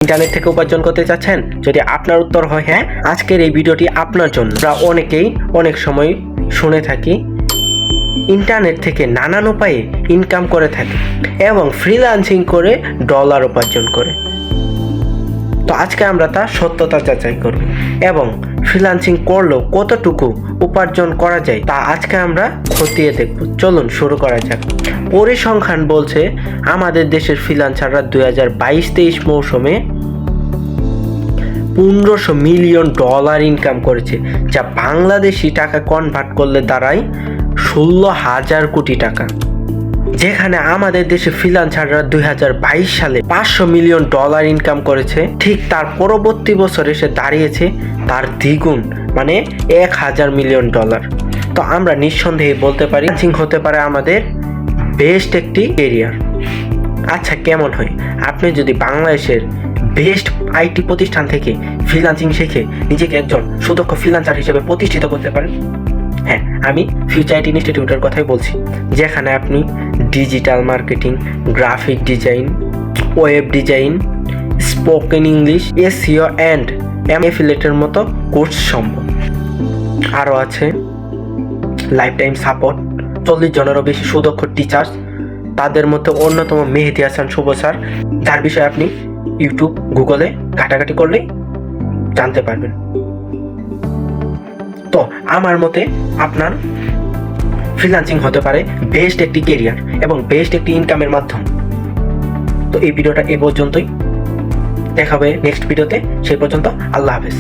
Internet থেকে উপার্জন করতে চাচ্ছেন? যদি আপনার উত্তর হয় হ্যাঁ, আজকের এই ভিডিওটি আপনার জন্য। আমরা অনেকেই অনেক সময় শুনে থাকি ইন্টারনেট থেকে নানান উপায়ে ইনকাম করে থাকে এবং ফ্রিল্যান্সিং করে ডলার উপার্জন করে। তো আজকে আমরা তার সত্যতা যাচাই করব এবং ফ্রিল্যান্সিং করলেও কতটুকু উপার্জন করা যায় তা আজকে আমরা খতিয়ে দেখব। চলুন শুরু করা যাক। পরিসংখ্যান বলছে আমাদের দেশের ফ্রিল্যান্সাররা 2022-23 মৌসুমে 1500 মিলিয়ন ডলার ইনকাম করেছে, যা বাংলাদেশি টাকা কনভার্ট করলে দাঁড়ায় 16,000 কোটি টাকা। যেখানে আমাদের দেশে ফ্রিল্যান্সাররা 2022 সালে 500 মিলিয়ন ডলার ইনকাম করেছে, ঠিক তার পরবর্তী বছর এসে দাঁড়িয়েছে তার দ্বিগুণ, মানে 1000 মিলিয়ন ডলার। তো আমরা নিঃসন্দেহে বলতে পারি ফ্রিল্যান্সিং হতে পারে আমাদের বেস্ট একটি ক্যারিয়ার। আচ্ছা, কেমন হয় আপনি যদি বাংলাদেশের বেস্ট আইটি প্রতিষ্ঠান থেকে ফ্রিল্যান্সিং শিখে নিজেকে একজন সুদক্ষ ফ্রিল্যান্সার হিসেবে প্রতিষ্ঠিত করতে পারেন? হ্যাঁ, আমি ফিউচার আইটি ইনস্টিটিউটের কথাই বলছি, যেখানে আপনি digital marketing, graphic design, web design, spoken English, SEO and এফিলিয়েটের মতো কোর্স সম্ভব। আরও আছে লাইফ টাইম সাপোর্ট, 40 জনেরও বেশি সুদক্ষ টিচার্স, তাদের মধ্যে অন্যতম মেহেদি হাসান শুভ স্যার, যার বিষয়ে আপনি ইউটিউব, গুগলে ঘাটাঘাটি করলেই জানতে পারবেন। তো আমার মতে আপনার ফ্রিল্যান্সিং হতে পারে বেস্ট একটি ক্যারিয়ার এবং বেস্ট একটি ইনকামের মাধ্যম। তো এই ভিডিওটা এ পর্যন্তই, দেখা হবে নেক্সট ভিডিওতে। সেই পর্যন্ত আল্লাহ হাফেজ।